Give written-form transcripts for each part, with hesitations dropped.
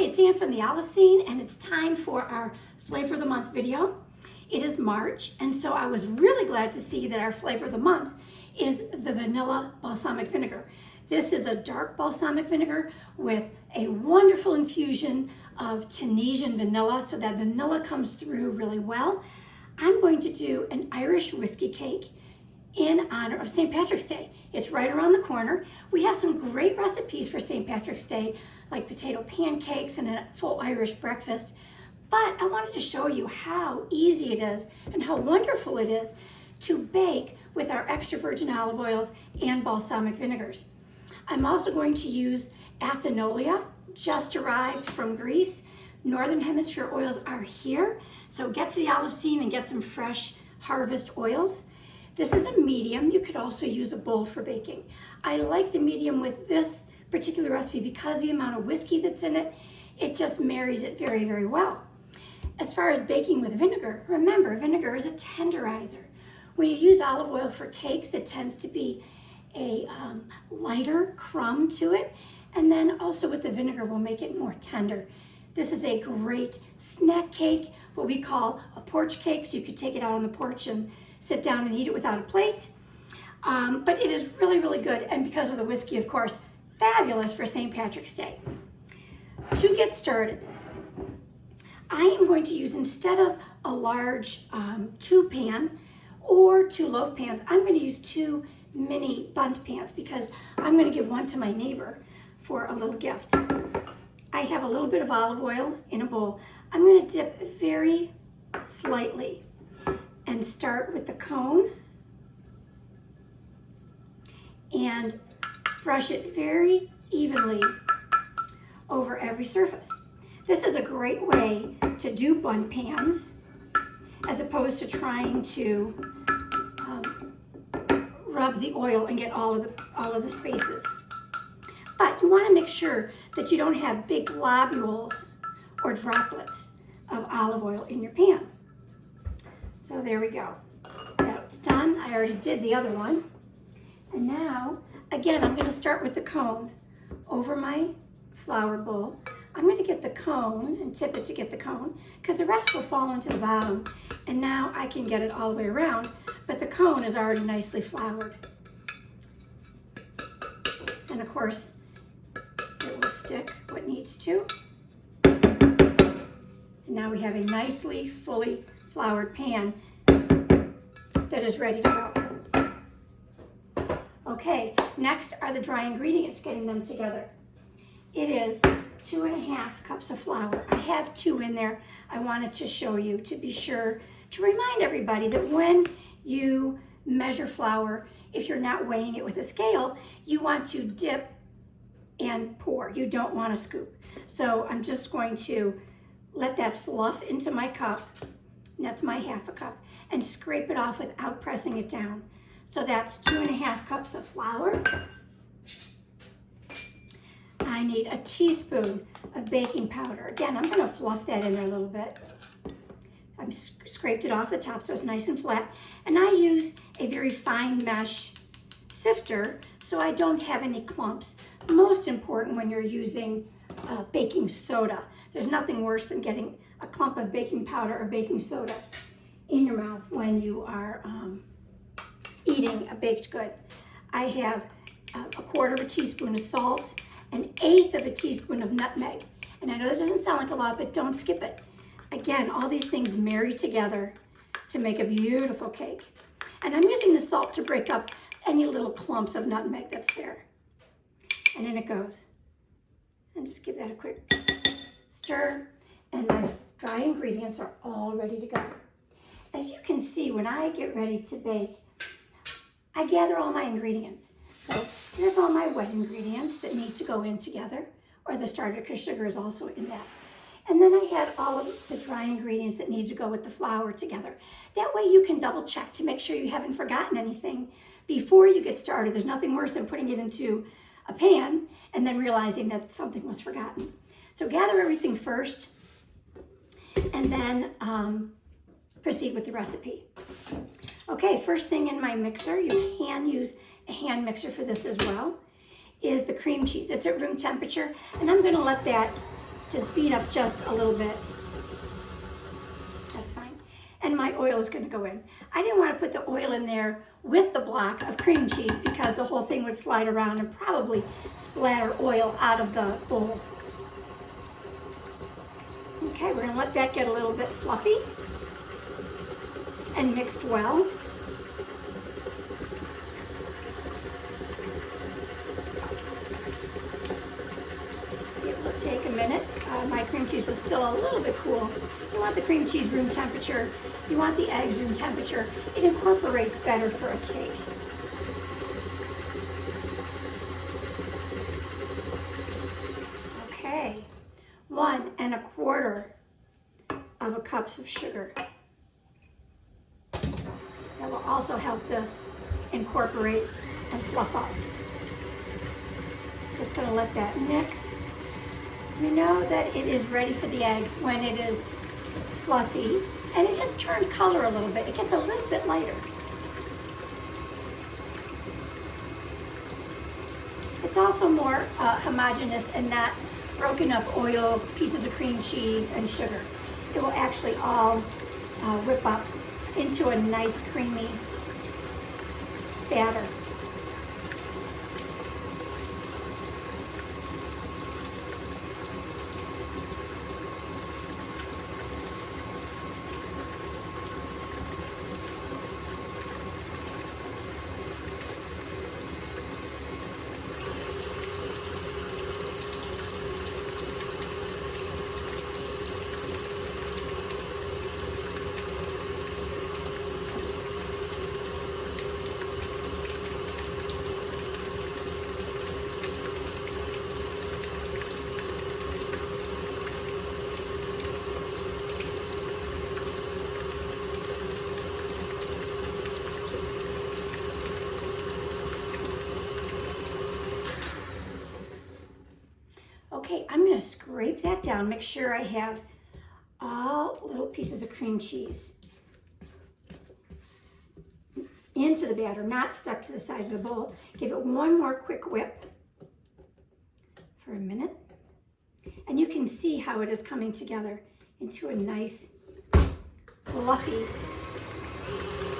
Hi, it's Ann from the Olive Scene, and it's time for our Flavor of the Month video. It is March, and so I was really glad to see that our Flavor of the Month is the vanilla balsamic vinegar. This is a dark balsamic vinegar with a wonderful infusion of Tunisian vanilla, so that vanilla comes through really well. I'm going to do an Irish whiskey cake in honor of St. Patrick's Day. It's right around the corner. We have some great recipes for St. Patrick's Day, like potato pancakes and a full Irish breakfast. But I wanted to show you how easy it is and how wonderful it is to bake with our extra virgin olive oils and balsamic vinegars. I'm also going to use Athenolia, just arrived from Greece. Northern Hemisphere oils are here, so get to the Olive Scene and get some fresh harvest oils. This is a medium. You could also use a bold for baking. I like the medium with this particular recipe because the amount of whiskey that's in it, it just marries it very, very well. As far as baking with vinegar, remember, vinegar is a tenderizer. When you use olive oil for cakes, it tends to be a lighter crumb to it, and then also with the vinegar will make it more tender. This is a great snack cake, what we call a porch cake, so you could take it out on the porch and sit down and eat it without a plate. But it is really, really good, and because of the whiskey, of course, fabulous for St. Patrick's Day. To get started, I am going to use, instead of a large 2-pan or 2 loaf pans, I'm going to use 2 mini bundt pans because I'm going to give one to my neighbor for a little gift. I have a little bit of olive oil in a bowl. I'm going to dip very slightly and start with the cone and brush it very evenly over every surface. This is a great way to do bundt pans as opposed to trying to rub the oil and get all of the spaces. But you want to make sure that you don't have big globules or droplets of olive oil in your pan. So there we go. That's done. I already did the other one. And now, again, I'm going to start with the cone over my flour bowl. I'm going to get the cone and tip it to get the cone because the rest will fall into the bottom. And now I can get it all the way around, but the cone is already nicely floured. And of course, it will stick what needs to. And now we have a nicely, fully floured pan that is ready to go. Okay, next are the dry ingredients, getting them together. It is 2½ cups of flour. I have 2 in there. I wanted to show you to be sure to remind everybody that when you measure flour, if you're not weighing it with a scale, you want to dip and pour. You don't want to scoop. So I'm just going to let that fluff into my cup, and that's my ½ cup, and scrape it off without pressing it down. So that's 2½ cups of flour. I need a teaspoon of baking powder. Again, I'm going to fluff that in there a little bit. I've scraped it off the top so it's nice and flat. And I use a very fine mesh sifter so I don't have any clumps. Most important when you're using baking soda. There's nothing worse than getting a clump of baking powder or baking soda in your mouth when you are eating a baked good. I have a 1/4 teaspoon of salt, 1/8 teaspoon of nutmeg. And I know that doesn't sound like a lot, but don't skip it. Again, all these things marry together to make a beautiful cake. And I'm using the salt to break up any little clumps of nutmeg that's there. And in it goes. And just give that a quick stir. And my dry ingredients are all ready to go. As you can see, when I get ready to bake, I gather all my ingredients. So here's all my wet ingredients that need to go in together, or the starter, because sugar is also in that. And then I had all of the dry ingredients that need to go with the flour together. That way you can double check to make sure you haven't forgotten anything before you get started. There's nothing worse than putting it into a pan and then realizing that something was forgotten. So gather everything first and then proceed with the recipe. Okay, first thing in my mixer, you can use a hand mixer for this as well, is the cream cheese. It's at room temperature, and I'm going to let that just beat up just a little bit. That's fine. And my oil is going to go in. I didn't want to put the oil in there with the block of cream cheese because the whole thing would slide around and probably splatter oil out of the bowl. Okay, we're going to let that get a little bit fluffy and mixed well. It will take a minute. My cream cheese was still a little bit cool. You want the cream cheese room temperature. You want the eggs room temperature. It incorporates better for a cake. Okay, 1 1/4 cups of sugar. That will also help this incorporate and fluff up. Just going to let that mix. You know that it is ready for the eggs when it is fluffy and it has turned color a little bit. It gets a little bit lighter. It's also more homogeneous and not broken up oil, pieces of cream cheese, and sugar. It will actually all whip up into a nice creamy batter. Okay, I'm going to scrape that down, make sure I have all little pieces of cream cheese into the batter, not stuck to the sides of the bowl. Give it one more quick whip for a minute. And you can see how it is coming together into a nice, fluffy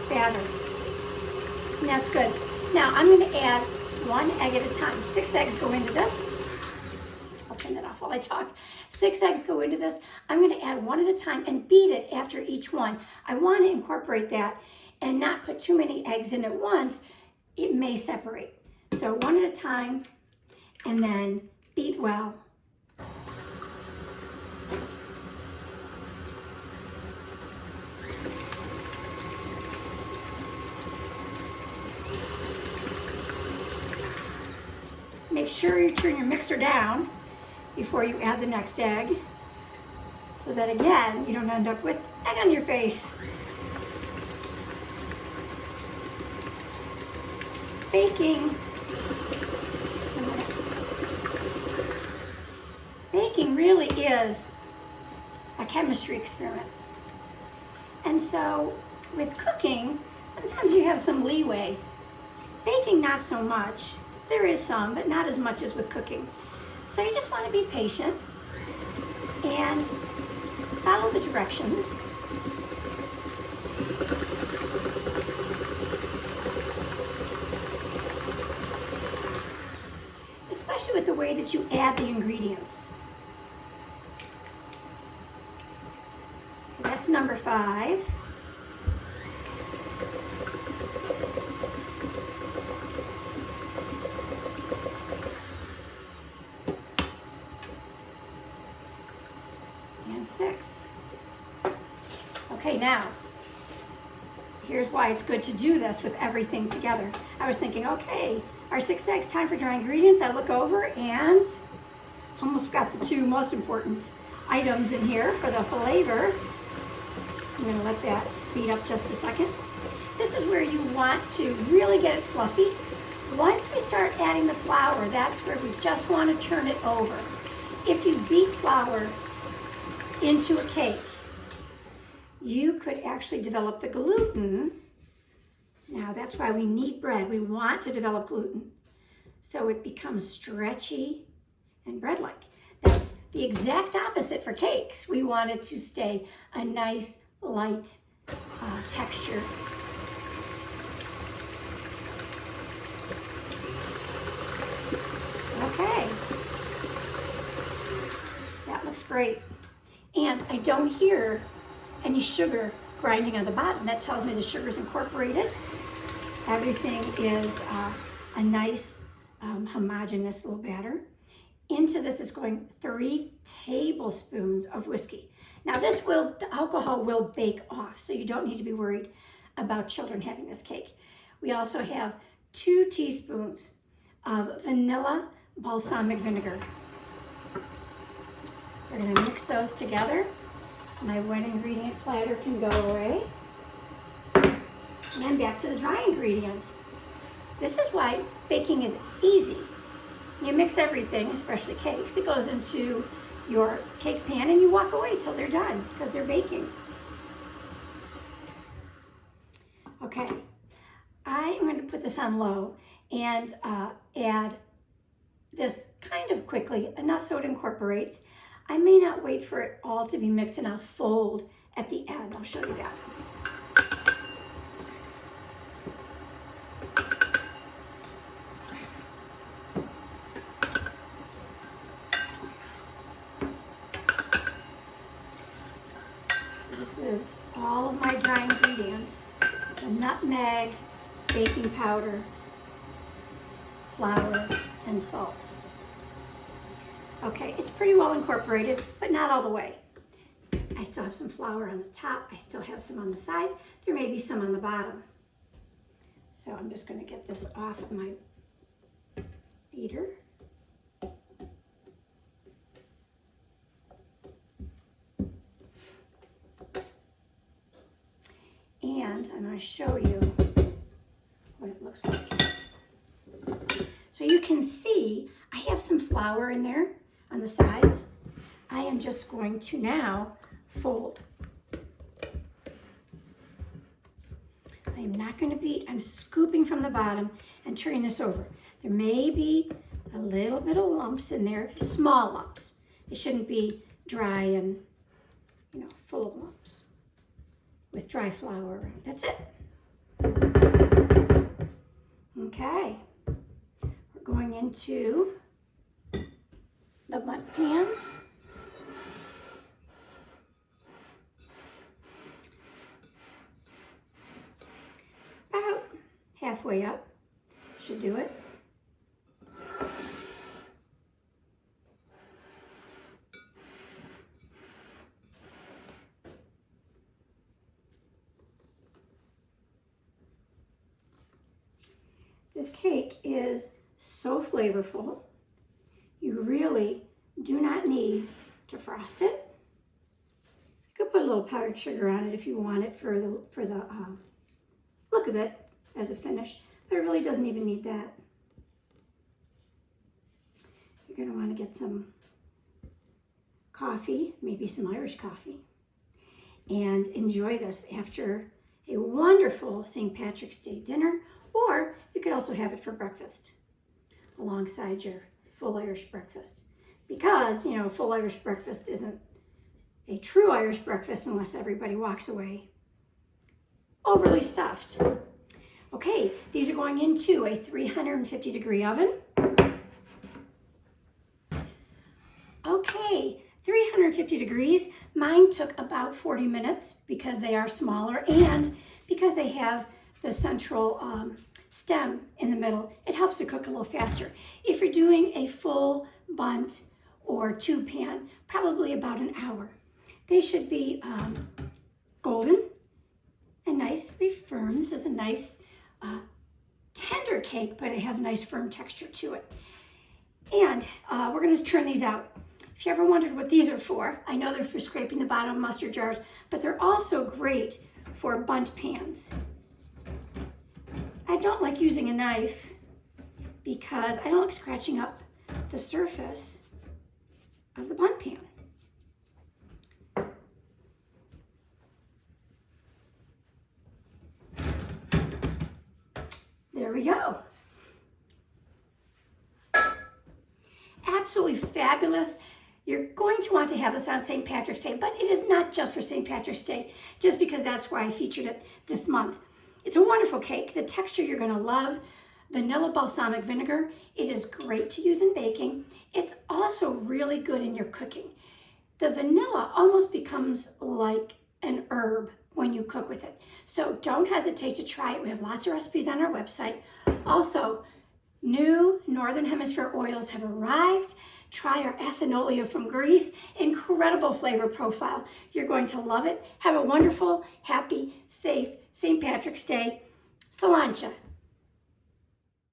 batter. And that's good. Now I'm going to add 1 egg at a time. 6 eggs go into this. I'll turn that off while I talk. 6 eggs go into this. I'm going to add 1 at a time and beat it after each one. I want to incorporate that and not put too many eggs in at once. It may separate. So 1 at a time and then beat well. Make sure you turn your mixer down before you add the next egg, so that again, you don't end up with egg on your face. Baking. Baking really is a chemistry experiment. And so with cooking, sometimes you have some leeway. Baking, not so much. There is some, but not as much as with cooking. So you just want to be patient and follow the directions. Especially with the way that you add the ingredients. That's number 5. And 6. Okay, now, here's why it's good to do this with everything together. I was thinking, okay, our 6 eggs, time for dry ingredients. I look over and almost forgot the 2 most important items in here for the flavor. I'm gonna let that beat up just a second. This is where you want to really get it fluffy. Once we start adding the flour, that's where we just want to turn it over. If you beat flour into a cake, you could actually develop the gluten. Now that's why we need bread. We want to develop gluten so it becomes stretchy and bread-like. That's the exact opposite for cakes. We want it to stay a nice, light texture. Okay, that looks great. And I don't hear any sugar grinding on the bottom. That tells me the sugar's incorporated. Everything is a nice homogeneous little batter. Into this is going 3 tablespoons of whiskey. Now the alcohol will bake off, so you don't need to be worried about children having this cake. We also have 2 teaspoons of vanilla balsamic vinegar. We're gonna mix those together. My one ingredient platter can go away. And then back to the dry ingredients. This is why baking is easy. You mix everything, especially cakes. It goes into your cake pan and you walk away till they're done because they're baking. Okay, I am going to put this on low and add this kind of quickly, enough so it incorporates. I may not wait for it all to be mixed, and I'll fold at the end. I'll show you that. So this is all of my dry ingredients: the nutmeg, baking powder, flour, and salt. Okay, it's pretty well incorporated, but not all the way. I still have some flour on the top. I still have some on the sides. There may be some on the bottom. So I'm just going to get this off of my beater. And I'm going to show you what it looks like. So you can see I have some flour in there on the sides. I am just going to now fold. I am not going to beat. I'm scooping from the bottom and turning this over. There may be a little bit of lumps in there, small lumps. It shouldn't be dry and, full of lumps with dry flour around. That's it. Okay. We're going into the bundt pans. About halfway up should do it. This cake is so flavorful. You really do not need to frost it. You could put a little powdered sugar on it if you want it for the look of it as a finish, but it really doesn't even need that. You're going to want to get some coffee, maybe some Irish coffee, and enjoy this after a wonderful St. Patrick's Day dinner, or you could also have it for breakfast alongside your full Irish breakfast. Because, full Irish breakfast isn't a true Irish breakfast unless everybody walks away overly stuffed. Okay, these are going into a 350-degree oven. Okay, 350 degrees. Mine took about 40 minutes because they are smaller and because they have the central stem in the middle. It helps to cook a little faster. If you're doing a full bundt or tube pan, probably about an hour. They should be golden and nicely firm. This is a nice tender cake, but it has a nice firm texture to it. And we're going to turn these out. If you ever wondered what these are for, I know they're for scraping the bottom of mustard jars, but they're also great for bundt pans. I don't like using a knife because I don't like scratching up the surface of the bundt pan. There we go. Absolutely fabulous. You're going to want to have this on St. Patrick's Day, but it is not just for St. Patrick's Day, just because that's why I featured it this month. It's a wonderful cake. The texture you're going to love. Vanilla balsamic vinegar. It is great to use in baking. It's also really good in your cooking. The vanilla almost becomes like an herb when you cook with it. So don't hesitate to try it. We have lots of recipes on our website. Also, new Northern Hemisphere oils have arrived. Try our Athenolia from Greece. Incredible flavor profile. You're going to love it. Have a wonderful, happy, safe St. Patrick's Day. Solancha.